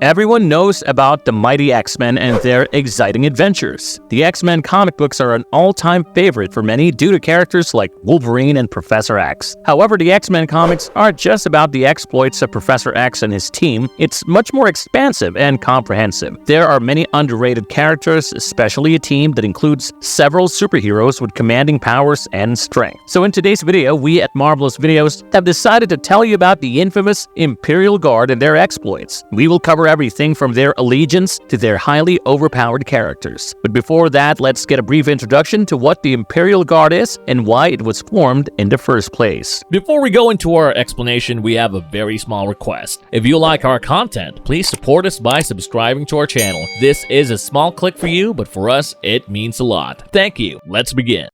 Everyone knows about the mighty X-Men and their exciting adventures. The X-Men comic books are an all-time favorite for many due to characters like Wolverine and Professor X. However, the X-Men comics aren't just about the exploits of Professor X and his team. It's much more expansive and comprehensive. There are many underrated characters, especially a team that includes several superheroes with commanding powers and strength. So in today's video, we at Marvelous Videos have decided to tell you about the infamous Imperial Guard and their exploits. We will cover everything from their allegiance to their highly overpowered characters. But before that, let's get a brief introduction to what the Imperial Guard is and why it was formed in the first place. Before we go into our explanation, we have a very small request. If you like our content, please support us by subscribing to our channel. This is a small click for you, but for us, it means a lot. Thank you. Let's begin.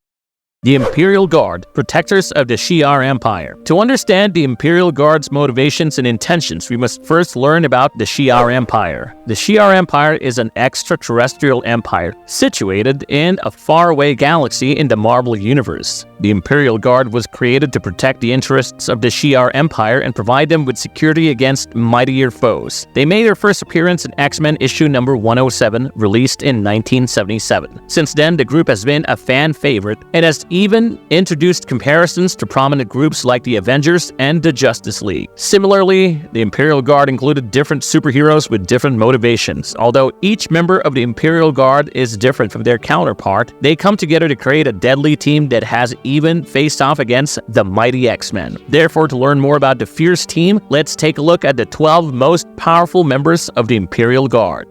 The Imperial Guard, protectors of the Shi'ar Empire. To understand the Imperial Guard's motivations and intentions, we must first learn about the Shi'ar Empire. The Shi'ar Empire is an extraterrestrial empire situated in a faraway galaxy in the Marvel Universe. The Imperial Guard was created to protect the interests of the Shi'ar Empire and provide them with security against mightier foes. They made their first appearance in X-Men issue number 107, released in 1977. Since then, the group has been a fan favorite and has even introduced comparisons to prominent groups like the Avengers and the Justice League. Similarly, the Imperial Guard included different superheroes with different motivations. Although each member of the Imperial Guard is different from their counterpart, they come together to create a deadly team that has even faced off against the mighty X-Men. Therefore, to learn more about the fierce team, let's take a look at the 12 most powerful members of the Imperial Guard.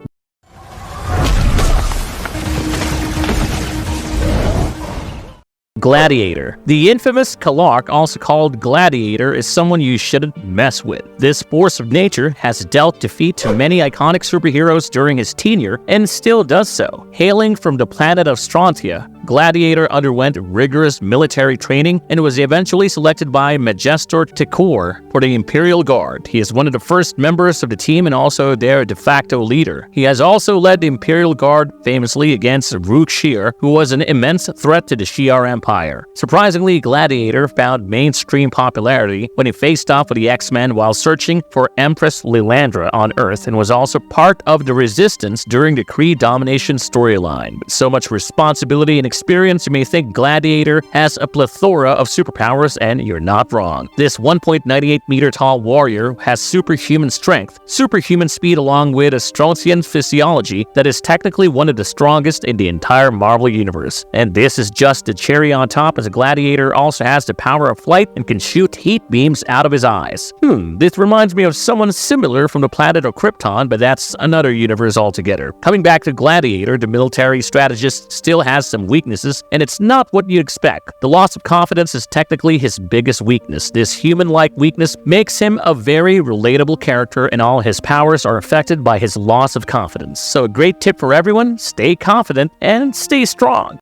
Gladiator. The infamous Kalark, also called Gladiator, is someone you shouldn't mess with. This force of nature has dealt defeat to many iconic superheroes during his tenure and still does so. Hailing from the planet of Strontia, Gladiator underwent rigorous military training and was eventually selected by Majestor Tekor for the Imperial Guard. He is one of the first members of the team and also their de facto leader. He has also led the Imperial Guard famously against Rook Shi'ar, who was an immense threat to the Shi'ar Empire. Surprisingly, Gladiator found mainstream popularity when he faced off with the X-Men while searching for Empress Lilandra on Earth and was also part of the Resistance during the Kree domination storyline. With so much responsibility and experience, you may think Gladiator has a plethora of superpowers, and you're not wrong. This 1.98 meter tall warrior has superhuman strength, superhuman speed along with a Strontian physiology that is technically one of the strongest in the entire Marvel Universe. And this is just the cherry on top, as a Gladiator also has the power of flight and can shoot heat beams out of his eyes. This reminds me of someone similar from the planet of Krypton, but that's another universe altogether. Coming back to Gladiator, the military strategist still has some weaknesses, and it's not what you'd expect. The loss of confidence is technically his biggest weakness. This human-like weakness makes him a very relatable character, and all his powers are affected by his loss of confidence. So a great tip for everyone: stay confident and stay strong.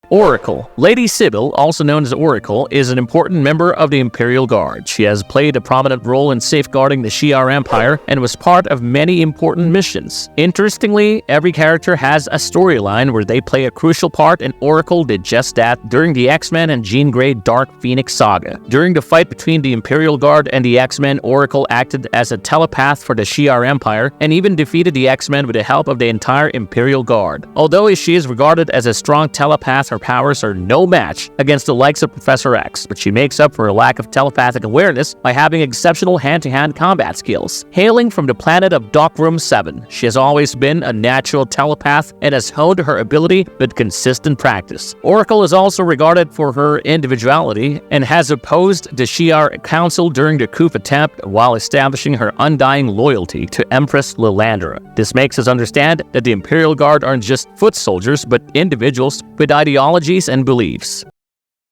Oracle. Lady Sybil, also known as Oracle, is an important member of the Imperial Guard. She has played a prominent role in safeguarding the Shi'ar Empire and was part of many important missions. Interestingly, every character has a storyline where they play a crucial part, and Oracle did just that during the X-Men and Jean Grey Dark Phoenix saga. During the fight between the Imperial Guard and the X-Men, Oracle acted as a telepath for the Shi'ar Empire and even defeated the X-Men with the help of the entire Imperial Guard. Although she is regarded as a strong telepath, her powers are no match against the likes of Professor X, but she makes up for a lack of telepathic awareness by having exceptional hand-to-hand combat skills. Hailing from the planet of Dockroom 7, she has always been a natural telepath and has honed her ability with consistent practice. Oracle is also regarded for her individuality and has opposed the Shi'ar Council during the coup attempt while establishing her undying loyalty to Empress Lilandra. This makes us understand that the Imperial Guard aren't just foot soldiers, but individuals with ideologies and beliefs.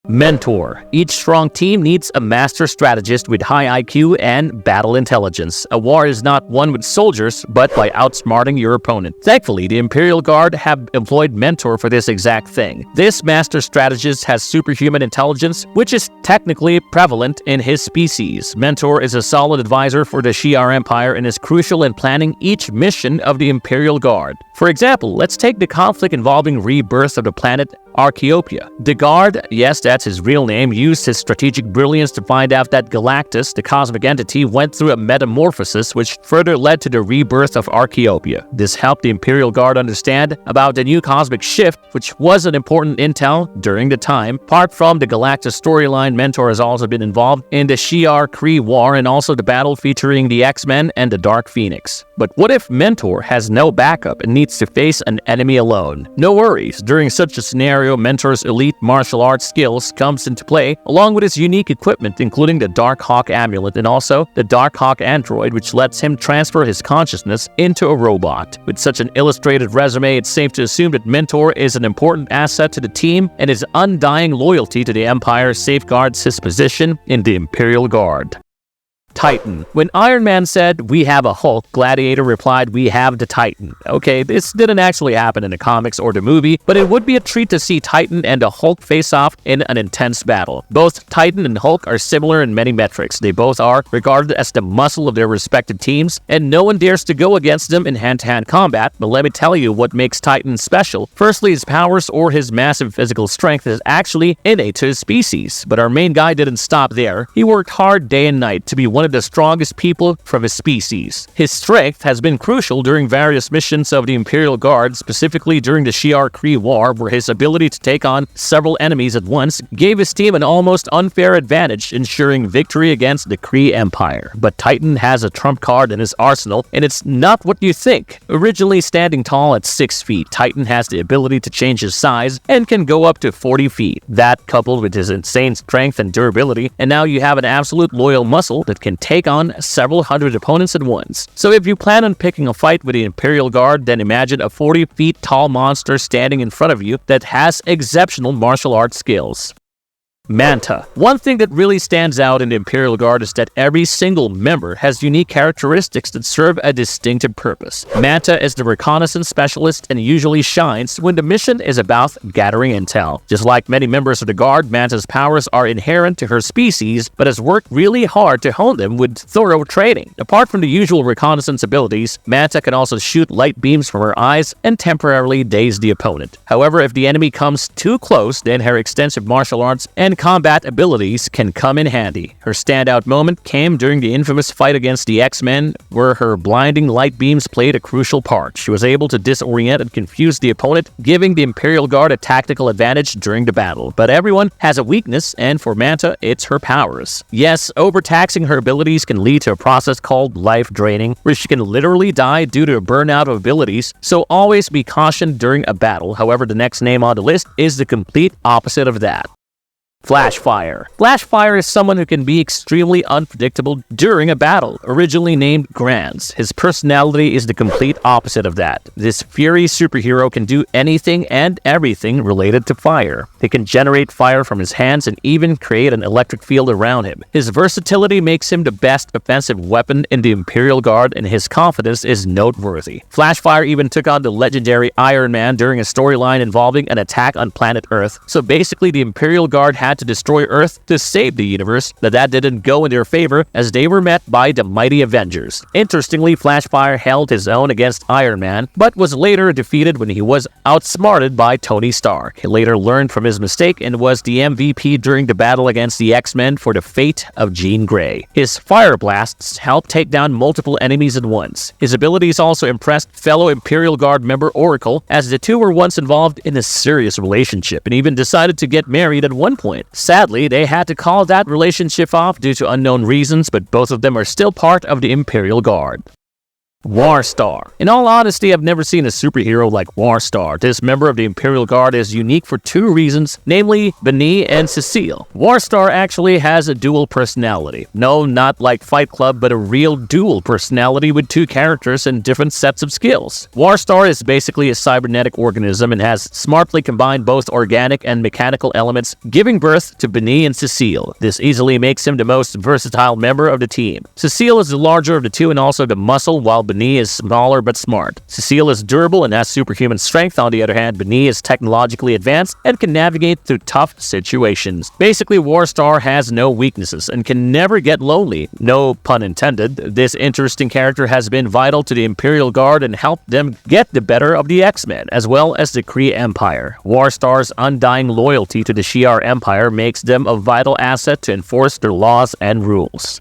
Mentor. Each strong team needs a master strategist with high IQ and battle intelligence. A war is not won with soldiers, but by outsmarting your opponent. Thankfully, the Imperial Guard have employed Mentor for this exact thing. This master strategist has superhuman intelligence, which is technically prevalent in his species. Mentor is a solid advisor for the Shi'ar Empire and is crucial in planning each mission of the Imperial Guard. For example, let's take the conflict involving rebirth of the planet Archaeopia. The Guard, yes, that's his real name, used his strategic brilliance to find out that Galactus, the cosmic entity, went through a metamorphosis which further led to the rebirth of Archaeopia. This helped the Imperial Guard understand about the new cosmic shift, which was an important intel during the time. Apart from the Galactus storyline, Mentor has also been involved in the Shi'ar War and also the battle featuring the X-Men and the Dark Phoenix. But what if Mentor has no backup and needs to face an enemy alone? No worries, during such a scenario, Mentor's elite martial arts skills comes into play, along with his unique equipment including the Dark Hawk amulet and also the Dark Hawk android, which lets him transfer his consciousness into a robot. With such an illustrated resume, it's safe to assume that Mentor is an important asset to the team, and his undying loyalty to the Empire safeguards his position in the Imperial Guard. Titan. When Iron Man said, "We have a Hulk," Gladiator replied, "We have the Titan." Okay, this didn't actually happen in the comics or the movie, but it would be a treat to see Titan and the Hulk face off in an intense battle. Both Titan and Hulk are similar in many metrics. They both are regarded as the muscle of their respective teams, and no one dares to go against them in hand-to-hand combat. But let me tell you what makes Titan special. Firstly, his powers or his massive physical strength is actually innate to his species. But our main guy didn't stop there. He worked hard day and night to be one of the strongest people from his species. His strength has been crucial during various missions of the Imperial Guard, specifically during the Shi'ar War, where his ability to take on several enemies at once gave his team an almost unfair advantage, ensuring victory against the Kree Empire. But Titan has a trump card in his arsenal, and it's not what you think. Originally standing tall at 6 feet, Titan has the ability to change his size and can go up to 40 feet. That, coupled with his insane strength and durability, and now you have an absolute loyal muscle that can take on several hundred opponents at once. So if you plan on picking a fight with the Imperial Guard, then imagine a 40 feet tall monster standing in front of you that has exceptional martial arts skills. Manta. One thing that really stands out in the Imperial Guard is that every single member has unique characteristics that serve a distinctive purpose. Manta is the reconnaissance specialist and usually shines when the mission is about gathering intel. Just like many members of the Guard, Manta's powers are inherent to her species, but has worked really hard to hone them with thorough training. Apart from the usual reconnaissance abilities, Manta can also shoot light beams from her eyes and temporarily daze the opponent. However, if the enemy comes too close, then her extensive martial arts and combat abilities can come in handy. Her standout moment came during the infamous fight against the X-Men, where her blinding light beams played a crucial part. She was able to disorient and confuse the opponent, giving the Imperial Guard a tactical advantage during the battle. But everyone has a weakness, and for Manta, it's her powers. Yes, overtaxing her abilities can lead to a process called life draining, where she can literally die due to a burnout of abilities, so always be cautioned during a battle. However, the next name on the list is the complete opposite of that. Flashfire. Flashfire is someone who can be extremely unpredictable during a battle. Originally named Grants, his personality is the complete opposite of that. This Fury superhero can do anything and everything related to fire. He can generate fire from his hands and even create an electric field around him. His versatility makes him the best offensive weapon in the Imperial Guard, and his confidence is noteworthy. Flashfire even took on the legendary Iron Man during a storyline involving an attack on planet Earth. So basically, the Imperial Guard had to destroy Earth to save the universe, but that didn't go in their favor as they were met by the mighty Avengers. Interestingly, Flashfire held his own against Iron Man, but was later defeated when he was outsmarted by Tony Stark. He later learned from his mistake and was the MVP during the battle against the X-Men for the fate of Jean Grey. His fire blasts helped take down multiple enemies at once. His abilities also impressed fellow Imperial Guard member Oracle, as the two were once involved in a serious relationship and even decided to get married at one point. Sadly, they had to call that relationship off due to unknown reasons, but both of them are still part of the Imperial Guard. Warstar. In all honesty, I've never seen a superhero like Warstar. This member of the Imperial Guard is unique for two reasons, namely B'ni and Cecile. Warstar actually has a dual personality. No, not like Fight Club, but a real dual personality with two characters and different sets of skills. Warstar is basically a cybernetic organism and has smartly combined both organic and mechanical elements, giving birth to B'ni and Cecile. This easily makes him the most versatile member of the team. Cecile is the larger of the two and also the muscle, while B'ni is smaller but smart. Cecile is durable and has superhuman strength. On the other hand, B'ni is technologically advanced and can navigate through tough situations. Basically, Warstar has no weaknesses and can never get lonely. No pun intended. This interesting character has been vital to the Imperial Guard and helped them get the better of the X-Men, as well as the Kree Empire. Warstar's undying loyalty to the Shi'ar Empire makes them a vital asset to enforce their laws and rules.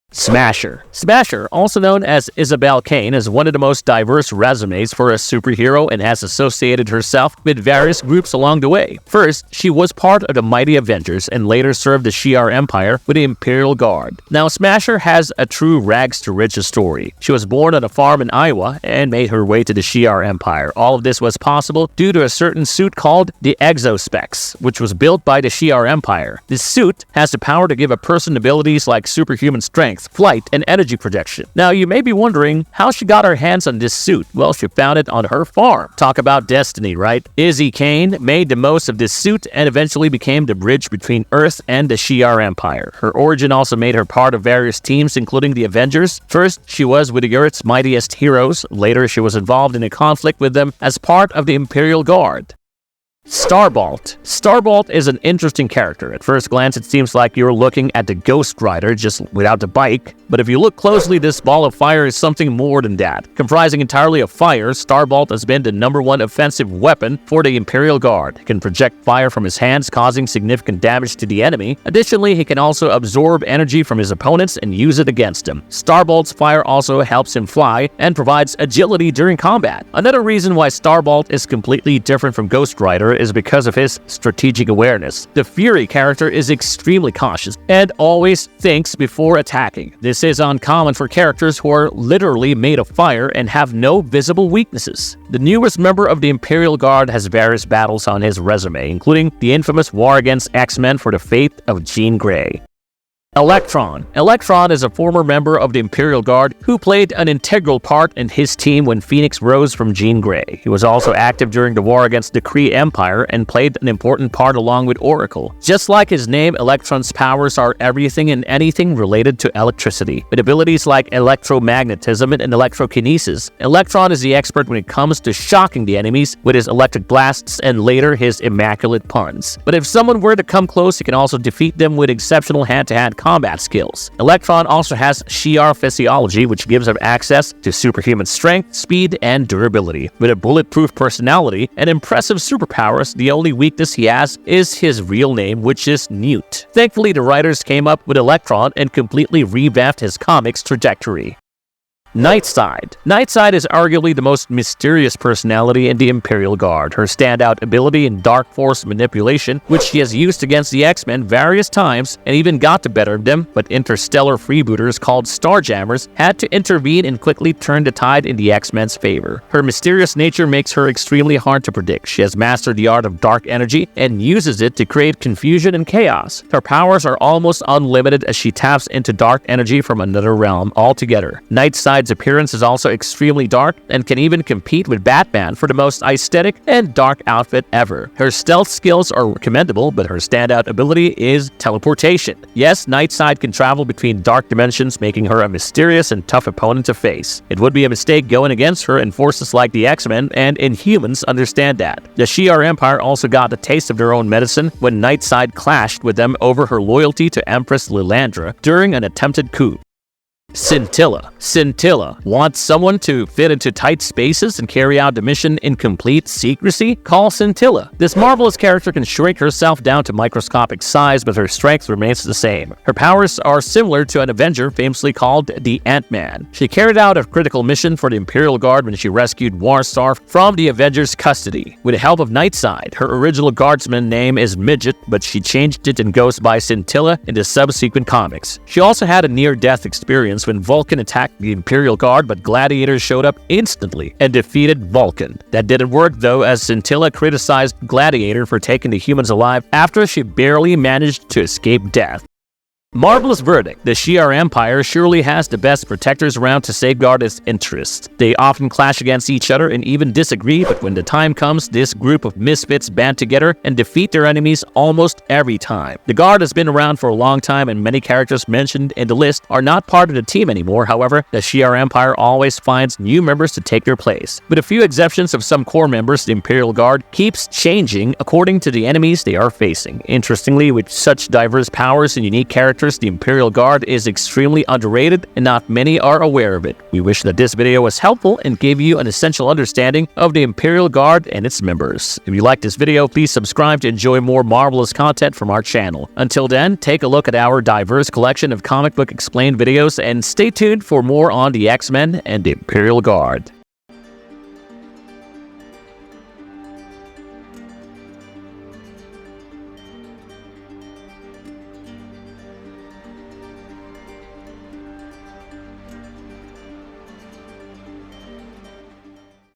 Smasher. Smasher, also known as Isabel Kane, is one of the most diverse resumes for a superhero and has associated herself with various groups along the way. First, she was part of the Mighty Avengers and later served the Shi'ar Empire with the Imperial Guard. Now, Smasher has a true rags-to-riches story. She was born on a farm in Iowa and made her way to the Shi'ar Empire. All of this was possible due to a certain suit called the Exospecs, which was built by the Shi'ar Empire. This suit has the power to give a person abilities like superhuman strength, flight, and energy projection. Now, you may be wondering how she got her hands on this suit. Well, she found it on her farm. Talk about destiny, right? Izzy Kane made the most of this suit and eventually became the bridge between Earth and the Shi'ar Empire. Her origin also made her part of various teams, including the Avengers. First, she was with the Earth's mightiest heroes. Later, she was involved in a conflict with them as part of the Imperial Guard. Starbolt. Starbolt is an interesting character. At first glance, it seems like you're looking at the Ghost Rider just without the bike, but if you look closely, this ball of fire is something more than that. Comprising entirely of fire, Starbolt has been the #1 offensive weapon for the Imperial Guard. He can project fire from his hands, causing significant damage to the enemy. Additionally, he can also absorb energy from his opponents and use it against them. Starbolt's fire also helps him fly and provides agility during combat. Another reason why Starbolt is completely different from Ghost Rider is because of his strategic awareness. The Fury character is extremely cautious and always thinks before attacking. This is uncommon for characters who are literally made of fire and have no visible weaknesses. The newest member of the Imperial Guard has various battles on his resume, including the infamous war against X-Men for the fate of Jean Grey. Electron. Electron is a former member of the Imperial Guard who played an integral part in his team when Phoenix rose from Jean Grey. He was also active during the war against the Kree Empire and played an important part along with Oracle. Just like his name, Electron's powers are everything and anything related to electricity. With abilities like electromagnetism and electrokinesis, Electron is the expert when it comes to shocking the enemies with his electric blasts and later his immaculate puns. But if someone were to come close, he can also defeat them with exceptional hand-to-hand combat skills. Electron also has Shi'ar physiology, which gives him access to superhuman strength, speed, and durability. With a bulletproof personality and impressive superpowers, the only weakness he has is his real name, which is Newt. Thankfully, the writers came up with Electron and completely revamped his comics trajectory. Nightside. Nightside is arguably the most mysterious personality in the Imperial Guard. Her standout ability in dark force manipulation, which she has used against the X-Men various times and even got the better of them, but interstellar freebooters called Starjammers had to intervene and quickly turn the tide in the X-Men's favor. Her mysterious nature makes her extremely hard to predict. She has mastered the art of dark energy and uses it to create confusion and chaos. Her powers are almost unlimited as she taps into dark energy from another realm altogether. Nightside's appearance is also extremely dark and can even compete with Batman for the most aesthetic and dark outfit ever. Her stealth skills are commendable, but her standout ability is teleportation. Yes, Nightside can travel between dark dimensions, making her a mysterious and tough opponent to face. It would be a mistake going against her, and forces like the X-Men and Inhumans understand that. The Shi'ar Empire also got a taste of their own medicine when Nightside clashed with them over her loyalty to Empress Lilandra during an attempted coup. Scintilla. Scintilla wants someone to fit into tight spaces and carry out the mission in complete secrecy? Call Scintilla. This marvelous character can shrink herself down to microscopic size, but her strength remains the same. Her powers are similar to an Avenger famously called the Ant-Man. She carried out a critical mission for the Imperial Guard when she rescued Warstar from the Avengers' custody. With the help of Nightside, her original guardsman name is Midget, but she changed it and goes by Scintilla in the subsequent comics. She also had a near-death experience when Vulcan attacked the Imperial Guard, but Gladiator showed up instantly and defeated Vulcan. That didn't work though, as Scintilla criticized Gladiator for taking the humans alive after she barely managed to escape death. Marvelous verdict. The Shi'ar Empire surely has the best protectors around to safeguard its interests. They often clash against each other and even disagree, but when the time comes, this group of misfits band together and defeat their enemies almost every time. The Guard has been around for a long time, and many characters mentioned in the list are not part of the team anymore. However, the Shi'ar Empire always finds new members to take their place. With a few exceptions of some core members, the Imperial Guard keeps changing according to the enemies they are facing. Interestingly, with such diverse powers and unique characters, the Imperial Guard is extremely underrated and not many are aware of it. We wish that this video was helpful and gave you an essential understanding of the Imperial Guard and its members. If you liked this video, please subscribe to enjoy more marvelous content from our channel. Until then, take a look at our diverse collection of comic book explained videos and stay tuned for more on the X-Men and the Imperial Guard.